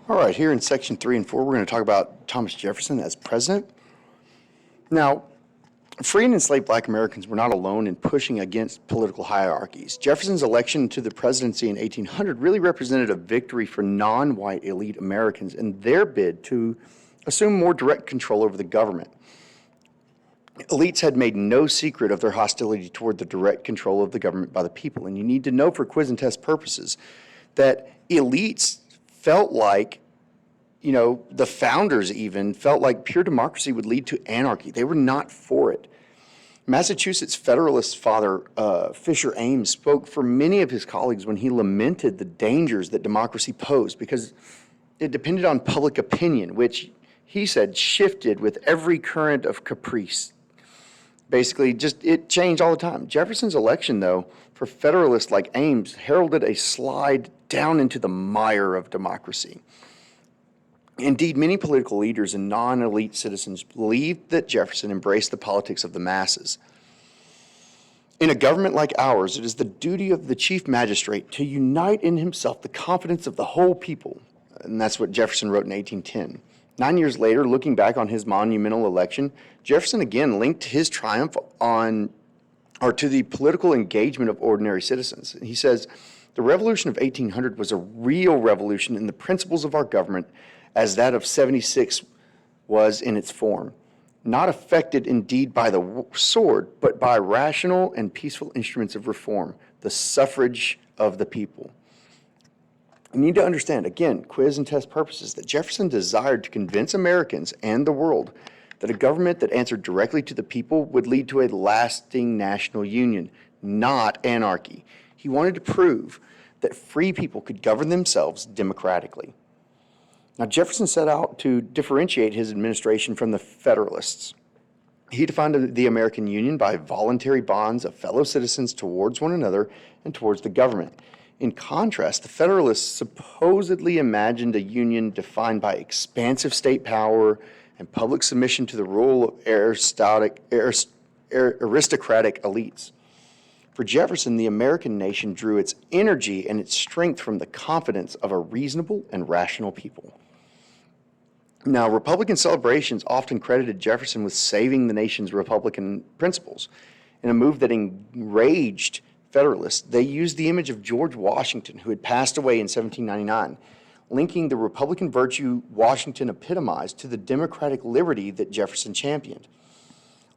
All right, here in section 3 and 4, we're going to talk about Thomas Jefferson as president. Now, free and enslaved black Americans were not alone in pushing against political hierarchies. Jefferson's election to the presidency in 1800 really represented a victory for non-white elite Americans in their bid to assume more direct control over the government. Elites had made no secret of their hostility toward the direct control of the government by the people. And you need to know for quiz and test purposes that elites felt like, the founders even felt like pure democracy would lead to anarchy. They were not for it. Massachusetts Federalist father Fisher Ames spoke for many of his colleagues when he lamented the dangers that democracy posed because it depended on public opinion, which he said shifted with every current of caprice. Basically, it changed all the time. Jefferson's election, though, for Federalists like Ames, heralded a slide down into the mire of democracy. Indeed, many political leaders and non-elite citizens believed that Jefferson embraced the politics of the masses. In a government like ours, it is the duty of the chief magistrate to unite in himself the confidence of the whole people. And that's what Jefferson wrote in 1810. 9 years later, looking back on his monumental election, Jefferson again linked his triumph to the political engagement of ordinary citizens. He says, the revolution of 1800 was a real revolution in the principles of our government as that of 76 was in its form, not affected indeed by the sword, but by rational and peaceful instruments of reform, the suffrage of the people. You need to understand, again, quiz and test purposes, that Jefferson desired to convince Americans and the world that a government that answered directly to the people would lead to a lasting national union, not anarchy. He wanted to prove that free people could govern themselves democratically. Now, Jefferson set out to differentiate his administration from the Federalists. He defined the American Union by voluntary bonds of fellow citizens towards one another and towards the government. In contrast, the Federalists supposedly imagined a union defined by expansive state power and public submission to the rule of aristocratic elites. For Jefferson, the American nation drew its energy and its strength from the confidence of a reasonable and rational people. Now, Republican celebrations often credited Jefferson with saving the nation's Republican principles. In a move that enraged Federalists, they used the image of George Washington, who had passed away in 1799, linking the Republican virtue Washington epitomized to the democratic liberty that Jefferson championed.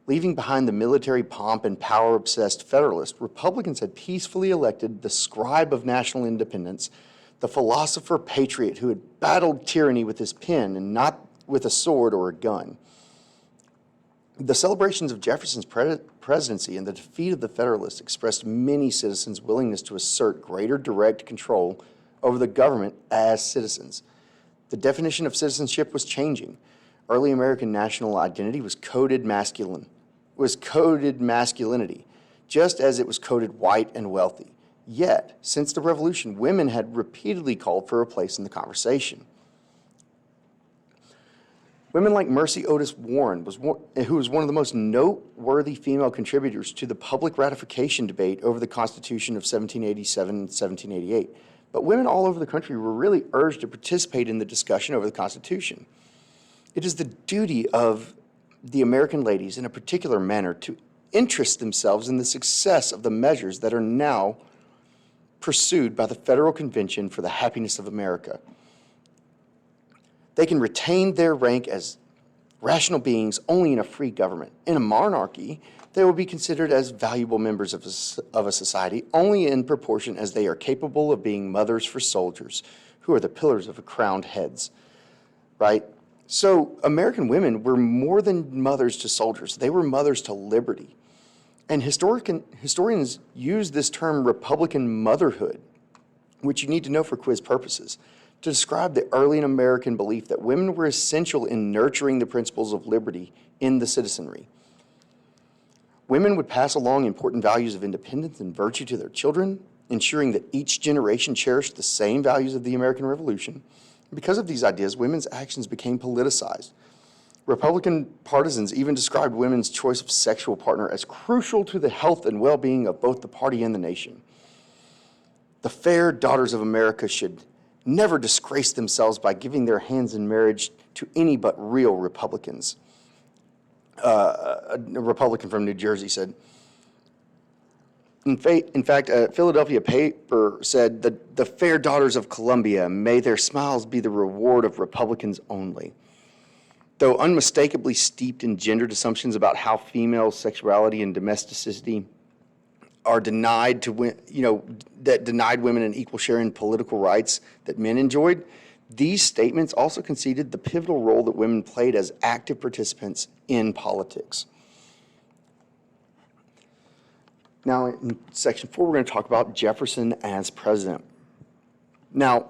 Leaving behind the military pomp and power-obsessed Federalist, Republicans had peacefully elected the scribe of national independence, the philosopher patriot who had battled tyranny with his pen and not with a sword or a gun. The celebrations of Jefferson's presidency and the defeat of the Federalists expressed many citizens' willingness to assert greater direct control over the government as citizens. The definition of citizenship was changing. Early American national identity was coded masculinity, just as it was coded white and wealthy. Yet, since the Revolution, women had repeatedly called for a place in the conversation. Women like Mercy Otis Warren, who was one of the most noteworthy female contributors to the public ratification debate over the Constitution of 1787 and 1788. But women all over the country were really urged to participate in the discussion over the Constitution. It is the duty of the American ladies, in a particular manner, to interest themselves in the success of the measures that are now pursued by the Federal Convention for the Happiness of America. They can retain their rank as rational beings only in a free government. In a monarchy, they will be considered as valuable members of a society only in proportion as they are capable of being mothers for soldiers, who are the pillars of crowned heads, right? So American women were more than mothers to soldiers. They were mothers to liberty. And historians use this term Republican motherhood, which you need to know for quiz purposes, to describe the early American belief that women were essential in nurturing the principles of liberty in the citizenry. Women would pass along important values of independence and virtue to their children, ensuring that each generation cherished the same values of the American Revolution. Because of these ideas, women's actions became politicized. Republican partisans even described women's choice of sexual partner as crucial to the health and well-being of both the party and the nation. The fair daughters of America should never disgrace themselves by giving their hands in marriage to any but real Republicans. A Republican from New Jersey said. In fact, a Philadelphia paper said that the fair daughters of Columbia, may their smiles be the reward of Republicans only. Though unmistakably steeped in gendered assumptions about how female sexuality and domesticity are denied to, that denied women an equal share in political rights that men enjoyed, these statements also conceded the pivotal role that women played as active participants in politics. Now, in section 4, we're going to talk about Jefferson as president. Now,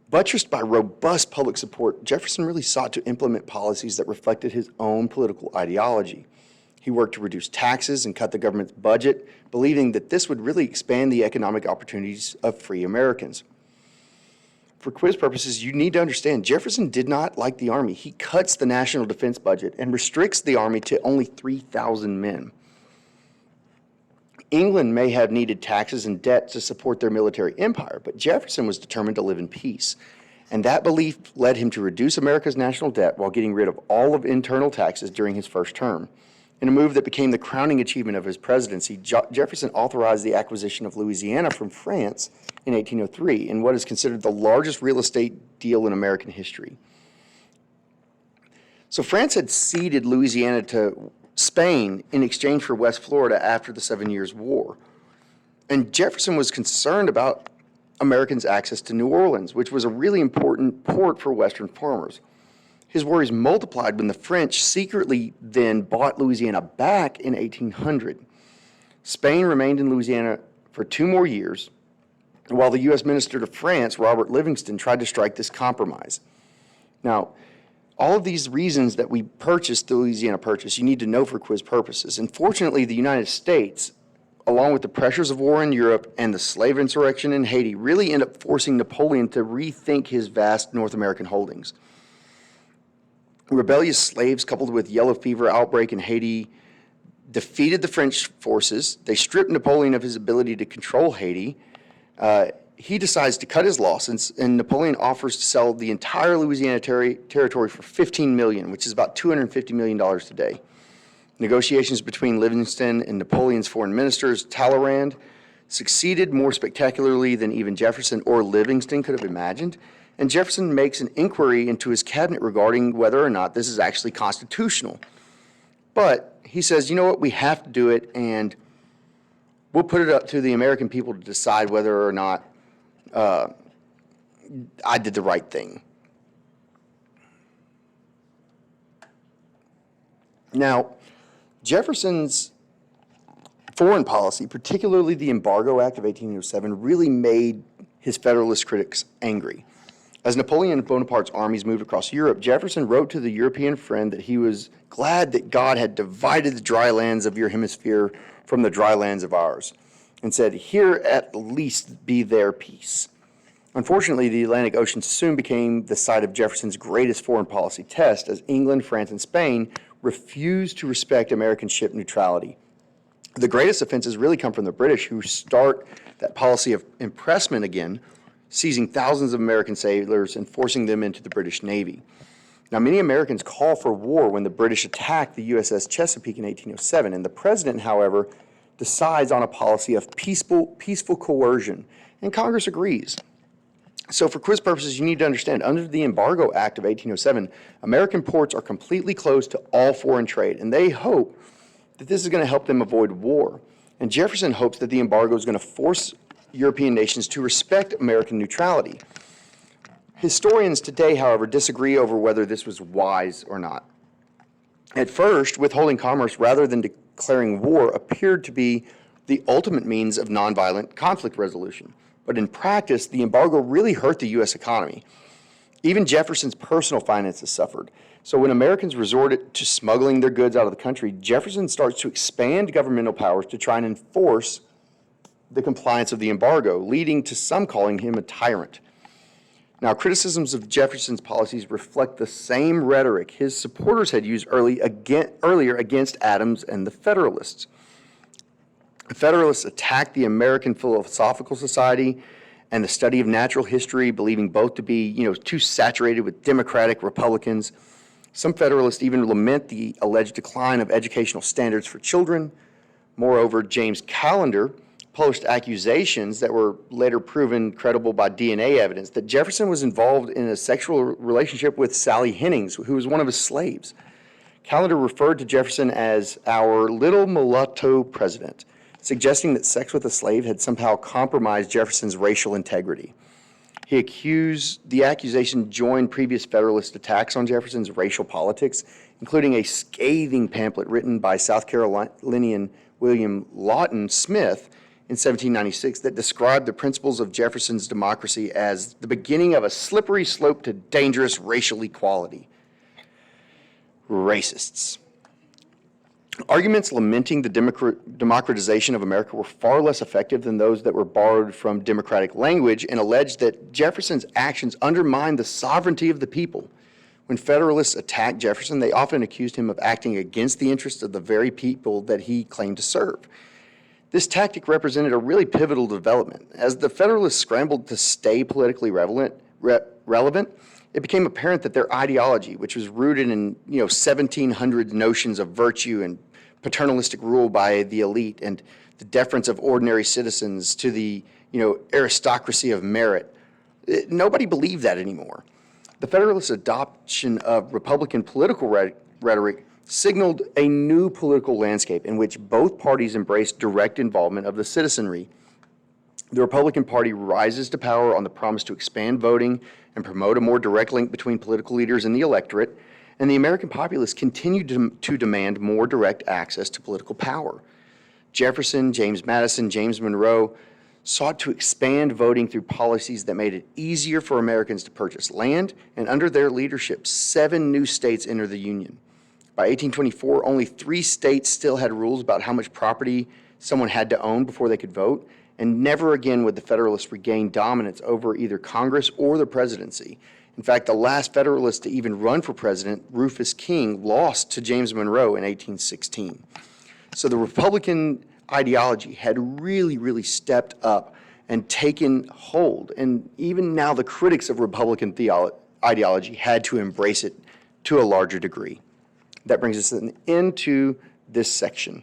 buttressed by robust public support, Jefferson really sought to implement policies that reflected his own political ideology. He worked to reduce taxes and cut the government's budget, believing that this would really expand the economic opportunities of free Americans. For quiz purposes, you need to understand Jefferson did not like the Army. He cuts the national defense budget and restricts the Army to only 3,000 men. England may have needed taxes and debt to support their military empire, but Jefferson was determined to live in peace. And that belief led him to reduce America's national debt while getting rid of all of internal taxes during his first term. In a move that became the crowning achievement of his presidency, Jefferson authorized the acquisition of Louisiana from France in 1803 in what is considered the largest real estate deal in American history. So France had ceded Louisiana to Spain in exchange for West Florida after the 7 Years' War. And Jefferson was concerned about Americans' access to New Orleans, which was a really important port for Western farmers. His worries multiplied when the French secretly then bought Louisiana back in 1800. Spain remained in Louisiana for 2 more years, while the U.S. Minister to France, Robert Livingston, tried to strike this compromise. Now, all of these reasons that we purchased the Louisiana Purchase, you need to know for quiz purposes. And fortunately, the United States, along with the pressures of war in Europe and the slave insurrection in Haiti, really end up forcing Napoleon to rethink his vast North American holdings. Rebellious slaves coupled with yellow fever outbreak in Haiti defeated the French forces. They stripped Napoleon of his ability to control Haiti. He decides to cut his losses, and Napoleon offers to sell the entire Louisiana territory for $15 million, which is about $250 million today. Negotiations between Livingston and Napoleon's foreign ministers, Talleyrand, succeeded more spectacularly than even Jefferson or Livingston could have imagined, and Jefferson makes an inquiry into his cabinet regarding whether or not this is actually constitutional. But he says, you know what, we have to do it, and we'll put it up to the American people to decide whether or not I did the right thing. Now, Jefferson's foreign policy, particularly the Embargo Act of 1807, really made his Federalist critics angry. As Napoleon Bonaparte's armies moved across Europe, Jefferson wrote to the European friend that he was glad that God had divided the dry lands of your hemisphere from the dry lands of ours, and said, here at least be their peace. Unfortunately, the Atlantic Ocean soon became the site of Jefferson's greatest foreign policy test, as England, France, and Spain refused to respect American ship neutrality. The greatest offenses really come from the British, who start that policy of impressment again, seizing thousands of American sailors and forcing them into the British Navy. Now, many Americans call for war when the British attacked the USS Chesapeake in 1807, and the president, however, decides on a policy of peaceful coercion, and Congress agrees. So for quiz purposes, you need to understand, under the Embargo Act of 1807, American ports are completely closed to all foreign trade, and they hope that this is going to help them avoid war. And Jefferson hopes that the embargo is going to force European nations to respect American neutrality. Historians today, however, disagree over whether this was wise or not. At first, withholding commerce rather than declaring war appeared to be the ultimate means of nonviolent conflict resolution. But in practice, the embargo really hurt the U.S. economy. Even Jefferson's personal finances suffered. So when Americans resorted to smuggling their goods out of the country, Jefferson starts to expand governmental powers to try and enforce the compliance of the embargo, leading to some calling him a tyrant. Now, criticisms of Jefferson's policies reflect the same rhetoric his supporters had used earlier against Adams and the Federalists. The Federalists attacked the American Philosophical Society and the study of natural history, believing both to be, too saturated with Democratic Republicans. Some Federalists even lament the alleged decline of educational standards for children. Moreover, James Callender published accusations that were later proven credible by DNA evidence that Jefferson was involved in a sexual relationship with Sally Hennings, who was one of his slaves. Callender referred to Jefferson as our little mulatto president, suggesting that sex with a slave had somehow compromised Jefferson's racial integrity. The accusation joined previous Federalist attacks on Jefferson's racial politics, including a scathing pamphlet written by South Carolinian William Lawton Smith in 1796 that described the principles of Jefferson's democracy as the beginning of a slippery slope to dangerous racial equality. Racists. Arguments lamenting the democratization of America were far less effective than those that were borrowed from democratic language and alleged that Jefferson's actions undermined the sovereignty of the people. When Federalists attacked Jefferson, they often accused him of acting against the interests of the very people that he claimed to serve. This tactic represented a really pivotal development. As the Federalists scrambled to stay politically relevant, it became apparent that their ideology, which was rooted in 1700 notions of virtue and paternalistic rule by the elite and the deference of ordinary citizens to the aristocracy of merit, nobody believed that anymore. The Federalists' adoption of Republican political rhetoric signaled a new political landscape in which both parties embraced direct involvement of the citizenry. The Republican Party rises to power on the promise to expand voting and promote a more direct link between political leaders and the electorate, and the American populace continued to demand more direct access to political power. Jefferson, James Madison, James Monroe sought to expand voting through policies that made it easier for Americans to purchase land, and under their leadership, 7 new states entered the Union. By 1824, only 3 states still had rules about how much property someone had to own before they could vote, and never again would the Federalists regain dominance over either Congress or the presidency. In fact, the last Federalist to even run for president, Rufus King, lost to James Monroe in 1816. So the Republican ideology had really stepped up and taken hold. And even now, the critics of Republican ideology had to embrace it to a larger degree. That brings us into this section.